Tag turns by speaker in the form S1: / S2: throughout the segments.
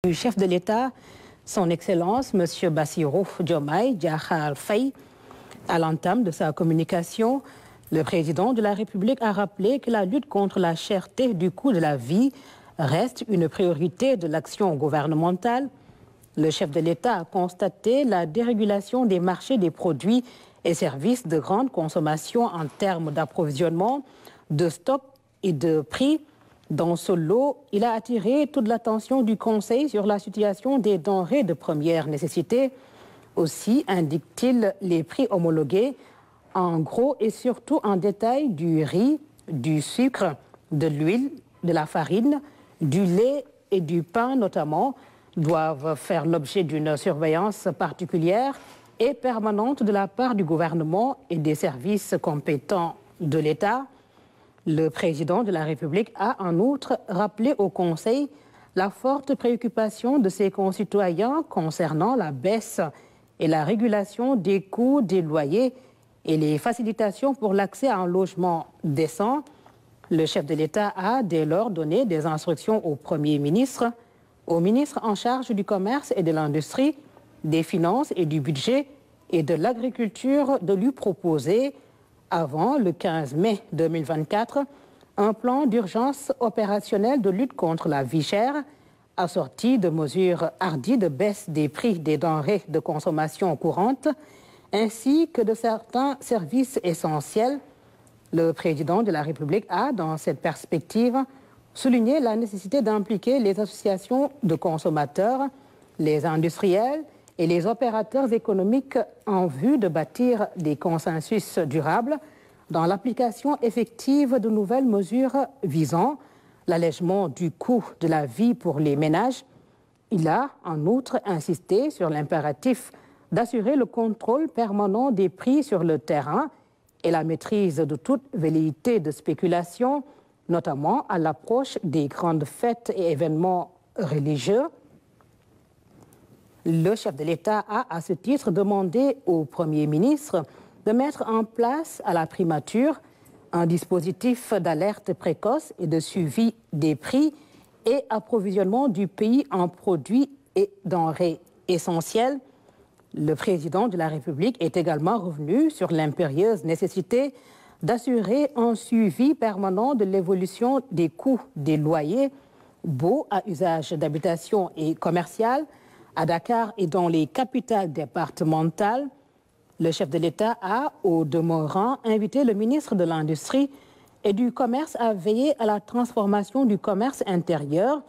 S1: Du chef de l'État, son Excellence, M. Bassirou Diomaye Diakhar Faye. À l'entame de sa communication, le président de la République a rappelé que la lutte contre la cherté du coût de la vie reste une priorité de l'action gouvernementale. Le chef de l'État a constaté la dérégulation des marchés des produits et services de grande consommation en termes d'approvisionnement, de stock et de prix. Dans ce lot, il a attiré toute l'attention du Conseil sur la situation des denrées de première nécessité. Aussi indique-t-il les prix homologués en gros et surtout en détail du riz, du sucre, de l'huile, de la farine, du lait et du pain notamment doivent faire l'objet d'une surveillance particulière et permanente de la part du gouvernement et des services compétents de l'État. Le président de la République a en outre rappelé au Conseil la forte préoccupation de ses concitoyens concernant la baisse et la régulation des coûts des loyers et les facilitations pour l'accès à un logement décent. Le chef de l'État a dès lors donné des instructions au Premier ministre, au ministre en charge du commerce et de l'industrie, des finances et du budget et de l'agriculture de lui proposer avant le 15 mai 2024, un plan d'urgence opérationnel de lutte contre la vie chère, assorti de mesures hardies de baisse des prix des denrées de consommation courante, ainsi que de certains services essentiels. Le président de la République a, dans cette perspective, souligné la nécessité d'impliquer les associations de consommateurs, les industriels et les opérateurs économiques en vue de bâtir des consensus durables dans l'application effective de nouvelles mesures visant l'allègement du coût de la vie pour les ménages. Il a en outre insisté sur l'impératif d'assurer le contrôle permanent des prix sur le terrain et la maîtrise de toute velléité de spéculation, notamment à l'approche des grandes fêtes et événements religieux. Le chef de l'État a, à ce titre, demandé au Premier ministre de mettre en place à la primature un dispositif d'alerte précoce et de suivi des prix et approvisionnement du pays en produits et denrées essentielles. Le président de la République est également revenu sur l'impérieuse nécessité d'assurer un suivi permanent de l'évolution des coûts des loyers, baux à usage d'habitation et commercial, à Dakar et dans les capitales départementales. Le chef de l'État a, au demeurant, invité le ministre de l'Industrie et du Commerce à veiller à la transformation du commerce intérieur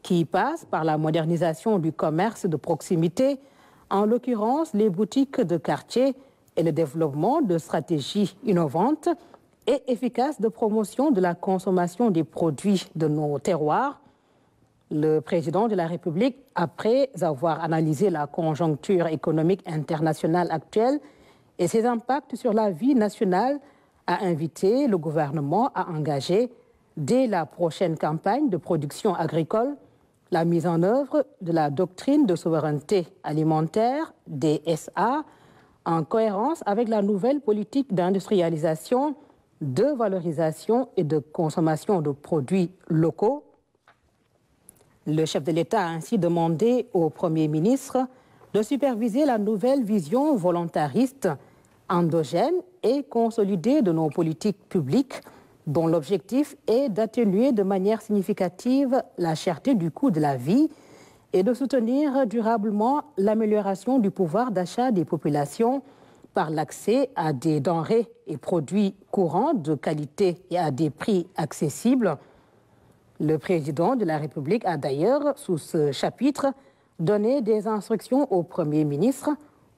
S1: qui passe par la modernisation du commerce de proximité, en l'occurrence les boutiques de quartier et le développement de stratégies innovantes et efficaces de promotion de la consommation des produits de nos terroirs. Le président de la République, après avoir analysé la conjoncture économique internationale actuelle et ses impacts sur la vie nationale, a invité le gouvernement à engager, dès la prochaine campagne de production agricole, la mise en œuvre de la doctrine de souveraineté alimentaire, DSA, en cohérence avec la nouvelle politique d'industrialisation, de valorisation et de consommation de produits locaux. Le chef de l'État a ainsi demandé au Premier ministre de superviser la nouvelle vision volontariste, endogène et consolidée de nos politiques publiques, dont l'objectif est d'atténuer de manière significative la cherté du coût de la vie et de soutenir durablement l'amélioration du pouvoir d'achat des populations par l'accès à des denrées et produits courants de qualité et à des prix accessibles. Le président de la République a d'ailleurs, sous ce chapitre, donné des instructions au Premier ministre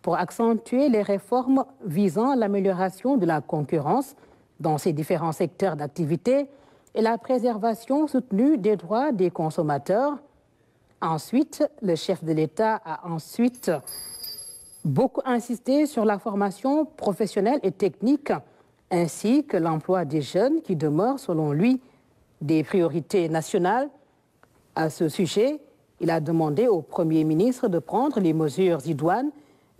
S1: pour accentuer les réformes visant l'amélioration de la concurrence dans ces différents secteurs d'activité et la préservation soutenue des droits des consommateurs. Ensuite, le chef de l'État a beaucoup insisté sur la formation professionnelle et technique, ainsi que l'emploi des jeunes qui demeurent, selon lui, des priorités nationales. À ce sujet, il a demandé au Premier ministre de prendre les mesures idoines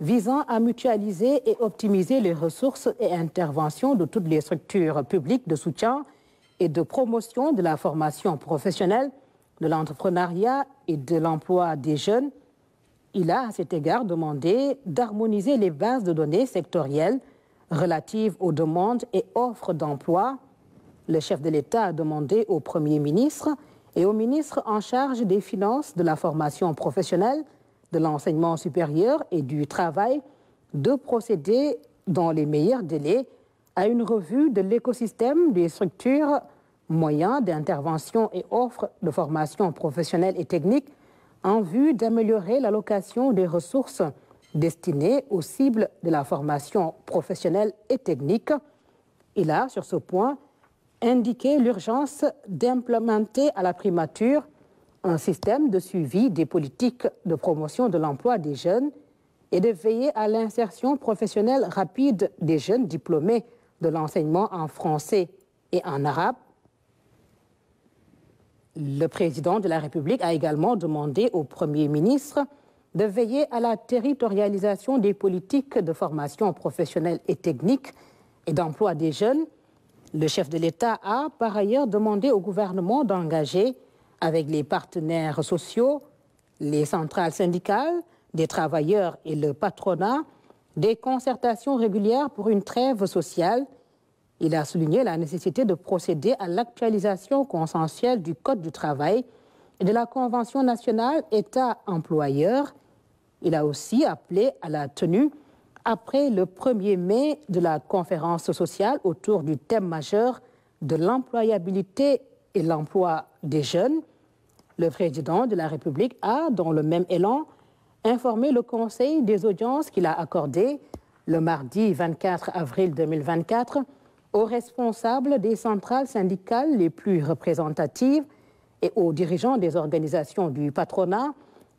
S1: visant à mutualiser et optimiser les ressources et interventions de toutes les structures publiques de soutien et de promotion de la formation professionnelle de l'entrepreneuriat et de l'emploi des jeunes. Il a à cet égard demandé d'harmoniser les bases de données sectorielles relatives aux demandes et offres d'emploi. Le chef de l'État a demandé au Premier ministre et au ministre en charge des Finances, de la formation professionnelle, de l'enseignement supérieur et du travail de procéder dans les meilleurs délais à une revue de l'écosystème des structures, moyens d'intervention et offres de formation professionnelle et technique en vue d'améliorer l'allocation des ressources destinées aux cibles de la formation professionnelle et technique. Il a, sur ce point, indiqué l'urgence d'implémenter à la primature un système de suivi des politiques de promotion de l'emploi des jeunes et de veiller à l'insertion professionnelle rapide des jeunes diplômés de l'enseignement en français et en arabe. Le président de la République a également demandé au Premier ministre de veiller à la territorialisation des politiques de formation professionnelle et technique et d'emploi des jeunes. Le chef de l'État a par ailleurs demandé au gouvernement d'engager avec les partenaires sociaux, les centrales syndicales, des travailleurs et le patronat, des concertations régulières pour une trêve sociale. Il a souligné la nécessité de procéder à l'actualisation consensuelle du Code du travail et de la Convention nationale État-employeur. Il a aussi appelé à la tenue, après le 1er mai, de la conférence sociale autour du thème majeur de l'employabilité et l'emploi des jeunes. Le président de la République a, dans le même élan, informé le Conseil des audiences qu'il a accordé le mardi 24 avril 2024 aux responsables des centrales syndicales les plus représentatives et aux dirigeants des organisations du patronat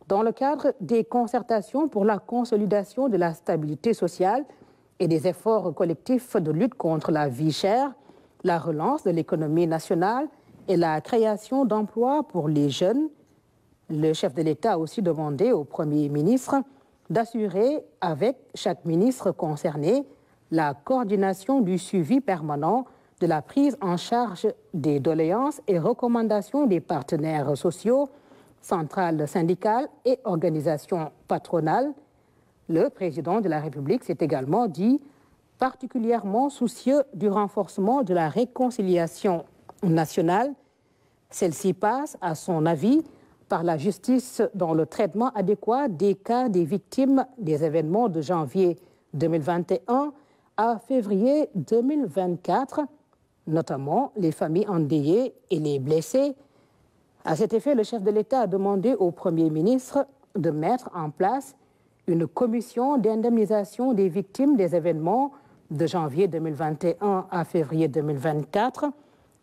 S1: dans le cadre des concertations pour la consolidation de la stabilité sociale et des efforts collectifs de lutte contre la vie chère, la relance de l'économie nationale et la création d'emplois pour les jeunes. Le chef de l'État a aussi demandé au Premier ministre d'assurer avec chaque ministre concerné la coordination du suivi permanent de la prise en charge des doléances et recommandations des partenaires sociaux, centrales syndicales et organisations patronales. Le président de la République s'est également dit particulièrement soucieux du renforcement de la réconciliation nationale. Celle-ci passe, à son avis, par la justice dans le traitement adéquat des cas des victimes des événements de janvier 2021 à février 2024, notamment les familles endeuillées et les blessés. À cet effet, le chef de l'État a demandé au Premier ministre de mettre en place une commission d'indemnisation des victimes des événements de janvier 2021 à février 2024.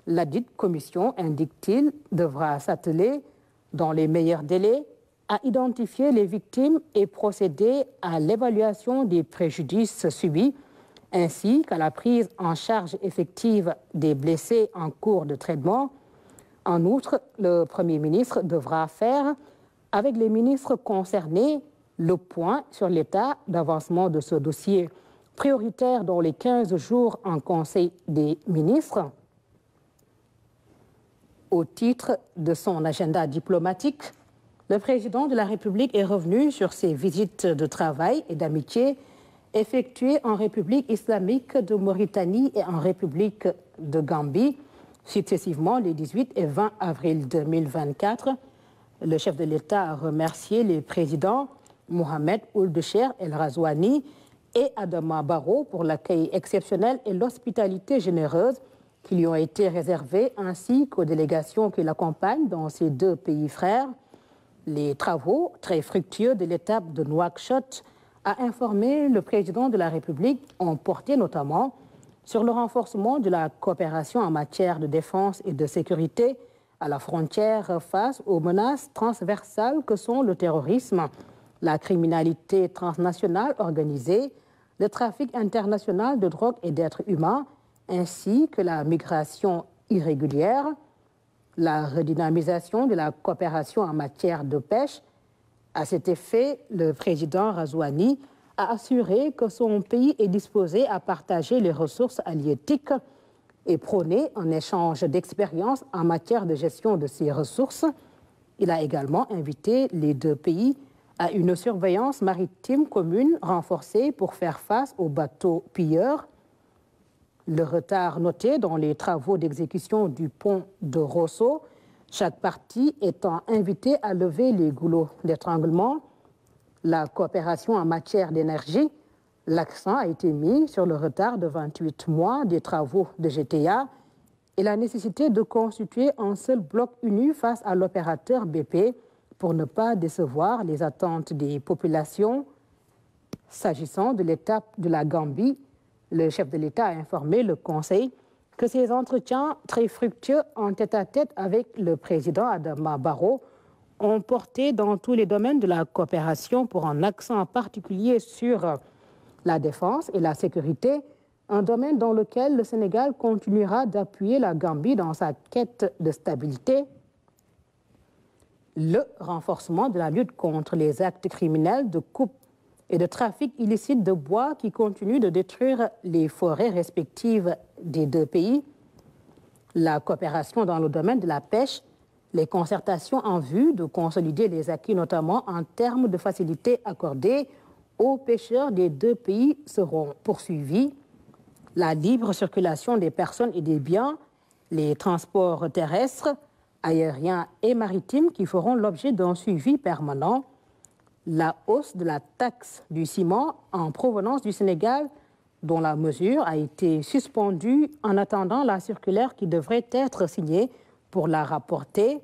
S1: La dite commission, indique-t-il, devra s'atteler dans les meilleurs délais à identifier les victimes et procéder à l'évaluation des préjudices subis, ainsi qu'à la prise en charge effective des blessés en cours de traitement. En outre, le Premier ministre devra faire, avec les ministres concernés, le point sur l'état d'avancement de ce dossier prioritaire dans les 15 jours en Conseil des ministres. Au titre de son agenda diplomatique, le président de la République est revenu sur ses visites de travail et d'amitié effectuées en République islamique de Mauritanie et en République de Gambie, successivement les 18 et 20 avril 2024. Le chef de l'État a remercié les présidents Mohamed Ould Cheikh El Razouani et Adama Barrow pour l'accueil exceptionnel et l'hospitalité généreuse qui lui ont été réservés, ainsi qu'aux délégations qui l'accompagnent dans ces deux pays frères. Les travaux très fructueux de l'étape de Nouakchott, a informé le président de la République, ont porté notamment sur le renforcement de la coopération en matière de défense et de sécurité à la frontière face aux menaces transversales que sont le terrorisme, la criminalité transnationale organisée, le trafic international de drogue et d'êtres humains, ainsi que la migration irrégulière, la redynamisation de la coopération en matière de pêche. À cet effet, le président Razouani a assuré que son pays est disposé à partager les ressources halieutiques et prôner un échange d'expériences en matière de gestion de ces ressources. Il a également invité les deux pays à une surveillance maritime commune renforcée pour faire face aux bateaux pilleurs. Le retard noté dans les travaux d'exécution du pont de Rosso, chaque partie étant invitée à lever les goulots d'étranglement. La coopération en matière d'énergie, l'accent a été mis sur le retard de 28 mois des travaux de GTA et la nécessité de constituer un seul bloc uni face à l'opérateur BP pour ne pas décevoir les attentes des populations. S'agissant de l'étape de la Gambie, le chef de l'État a informé le Conseil que ces entretiens très fructueux en tête-à-tête avec le président Adama Barrow ont porté dans tous les domaines de la coopération pour un accent particulier sur la défense et la sécurité, un domaine dans lequel le Sénégal continuera d'appuyer la Gambie dans sa quête de stabilité. Le renforcement de la lutte contre les actes criminels de coupe et de trafic illicite de bois qui continuent de détruire les forêts respectives des deux pays, la coopération dans le domaine de la pêche, les concertations en vue de consolider les acquis, notamment en termes de facilités accordées aux pêcheurs des deux pays, seront poursuivies. La libre circulation des personnes et des biens, les transports terrestres, aériens et maritimes qui feront l'objet d'un suivi permanent, la hausse de la taxe du ciment en provenance du Sénégal, dont la mesure a été suspendue en attendant la circulaire qui devrait être signée pour la rapporter.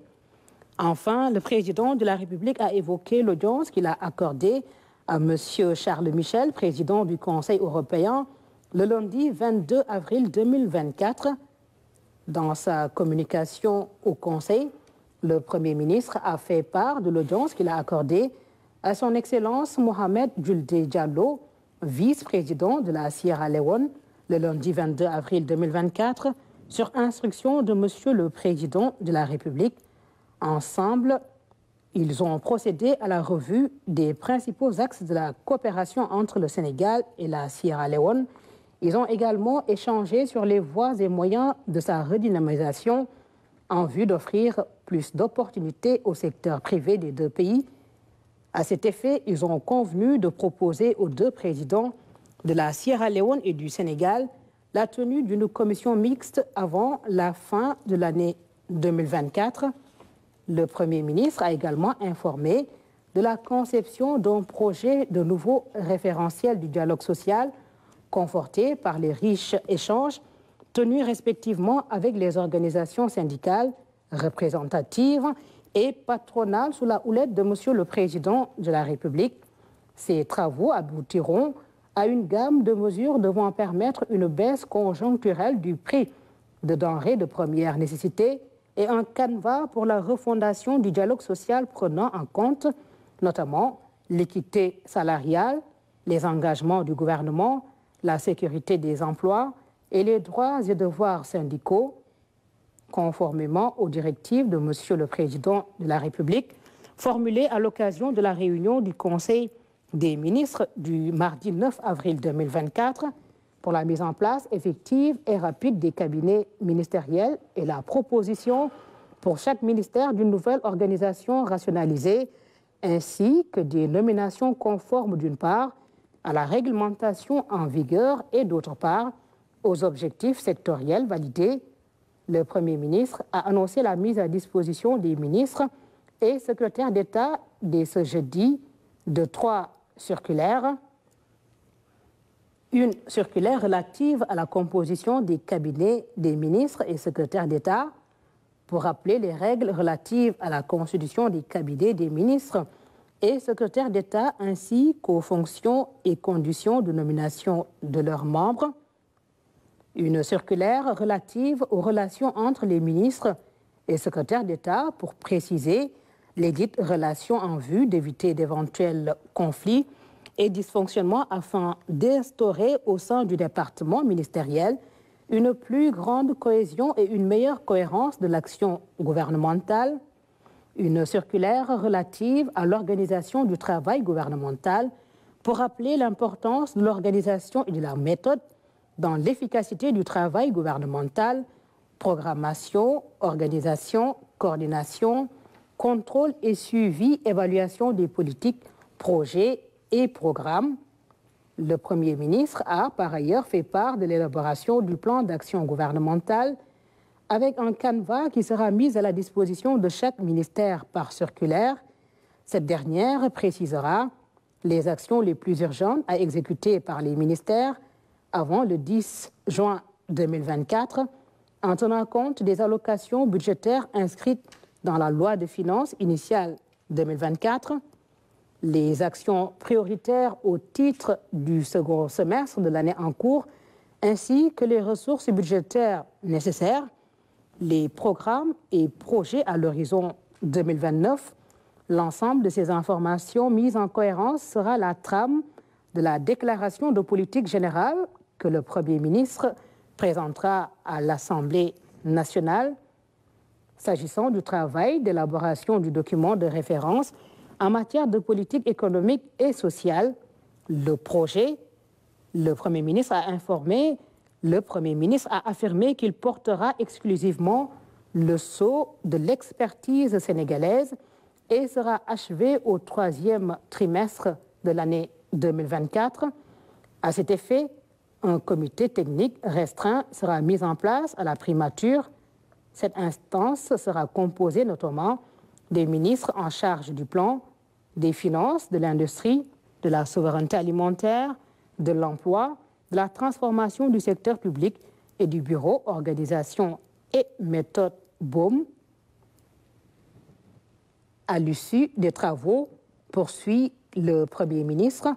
S1: Enfin, le président de la République a évoqué l'audience qu'il a accordée à M. Charles Michel, président du Conseil européen, le lundi 22 avril 2024. Dans sa communication au Conseil, le Premier ministre a fait part de l'audience qu'il a accordée à son Excellence Mohamed Julde Diallo, vice-président de la Sierra Leone, le lundi 22 avril 2024, sur instruction de Monsieur le Président de la République. Ensemble, ils ont procédé à la revue des principaux axes de la coopération entre le Sénégal et la Sierra Leone. Ils ont également échangé sur les voies et moyens de sa redynamisation en vue d'offrir plus d'opportunités au secteur privé des deux pays. À cet effet, ils ont convenu de proposer aux deux présidents de la Sierra Leone et du Sénégal la tenue d'une commission mixte avant la fin de l'année 2024. Le Premier ministre a également informé de la conception d'un projet de nouveau référentiel du dialogue social conforté par les riches échanges tenus respectivement avec les organisations syndicales représentatives et patronales sous la houlette de Monsieur le Président de la République. Ces travaux aboutiront à une gamme de mesures devant permettre une baisse conjoncturelle du prix de denrées de première nécessité et un canevas pour la refondation du dialogue social prenant en compte notamment l'équité salariale, les engagements du gouvernement, la sécurité des emplois et les droits et devoirs syndicaux, conformément aux directives de Monsieur le Président de la République, formulées à l'occasion de la réunion du Conseil des ministres du mardi 9 avril 2024 pour la mise en place effective et rapide des cabinets ministériels et la proposition pour chaque ministère d'une nouvelle organisation rationalisée, ainsi que des nominations conformes d'une part à la réglementation en vigueur et d'autre part aux objectifs sectoriels validés. Le Premier ministre a annoncé la mise à disposition des ministres et secrétaires d'État dès ce jeudi de 3 circulaires. Une circulaire relative à la composition des cabinets des ministres et secrétaires d'État pour rappeler les règles relatives à la constitution des cabinets des ministres et secrétaires d'État ainsi qu'aux fonctions et conditions de nomination de leurs membres. Une circulaire relative aux relations entre les ministres et secrétaires d'État pour préciser les dites relations en vue d'éviter d'éventuels conflits et dysfonctionnements afin d'instaurer au sein du département ministériel une plus grande cohésion et une meilleure cohérence de l'action gouvernementale. Une circulaire relative à l'organisation du travail gouvernemental pour rappeler l'importance de l'organisation et de la méthode dans l'efficacité du travail gouvernemental, programmation, organisation, coordination, contrôle et suivi, évaluation des politiques, projets et programmes. Le Premier ministre a par ailleurs fait part de l'élaboration du plan d'action gouvernemental avec un canevas qui sera mis à la disposition de chaque ministère par circulaire. Cette dernière précisera les actions les plus urgentes à exécuter par les ministères avant le 10 juin 2024, en tenant compte des allocations budgétaires inscrites dans la loi de finances initiale 2024, les actions prioritaires au titre du second semestre de l'année en cours, ainsi que les ressources budgétaires nécessaires, les programmes et projets à l'horizon 2029. L'ensemble de ces informations mises en cohérence sera la trame de la déclaration de politique générale que le Premier ministre présentera à l'Assemblée nationale. S'agissant du travail d'élaboration du document de référence en matière de politique économique et sociale, le projet, le Premier ministre a affirmé qu'il portera exclusivement le sceau de l'expertise sénégalaise et sera achevé au troisième trimestre de l'année 2024. À cet effet, un comité technique restreint sera mis en place à la primature. Cette instance sera composée notamment des ministres en charge du plan, des finances, de l'industrie, de la souveraineté alimentaire, de l'emploi, de la transformation du secteur public et du bureau organisation et méthode BOM. À l'issue des travaux, poursuit le Premier ministre,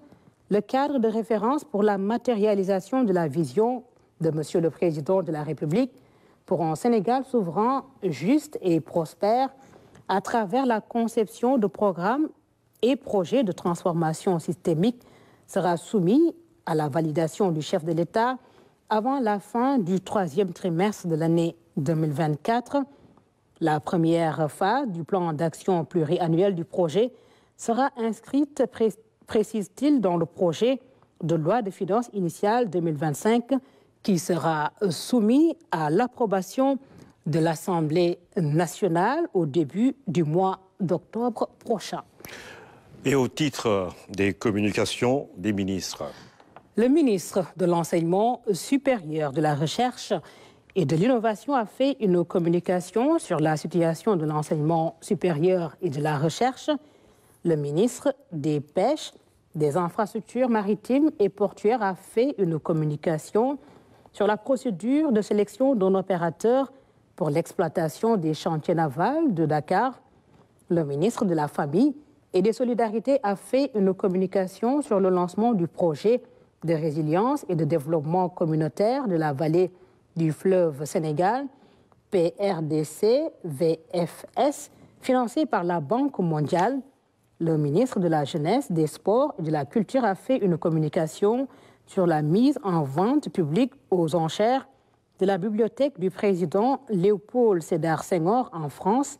S1: le cadre de référence pour la matérialisation de la vision de Monsieur le Président de la République pour un Sénégal souverain, juste et prospère à travers la conception de programmes et projets de transformation systémique sera soumis à la validation du chef de l'État avant la fin du troisième trimestre de l'année 2024. La première phase du plan d'action pluriannuel du projet sera inscrite, précise-t-il, dans le projet de loi de finances initiale 2025 qui sera soumis à l'approbation de l'Assemblée nationale au début du mois d'octobre prochain.
S2: Et au titre des communications des ministres.
S1: Le ministre de l'Enseignement supérieur, de la Recherche et de l'Innovation a fait une communication sur la situation de l'enseignement supérieur et de la recherche. Le ministre des Pêches, des Infrastructures maritimes et portuaires a fait une communication sur la procédure de sélection d'un opérateur pour l'exploitation des chantiers navals de Dakar. Le ministre de la Famille et des Solidarités a fait une communication sur le lancement du projet de résilience et de développement communautaire de la vallée du fleuve Sénégal, PRDC-VFS, financé par la Banque mondiale. Le ministre de la Jeunesse, des Sports et de la Culture a fait une communication sur la mise en vente publique aux enchères de la bibliothèque du président Léopold Sédar Senghor en France.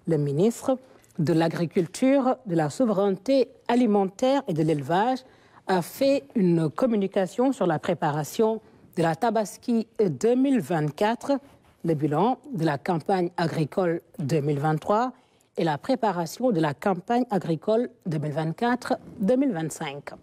S1: Le ministre de l'Agriculture, de la Souveraineté alimentaire et de l'Élevage a fait une communication sur la préparation de la Tabaski 2024, le bilan de la campagne agricole 2023 et la préparation de la campagne agricole 2024-2025.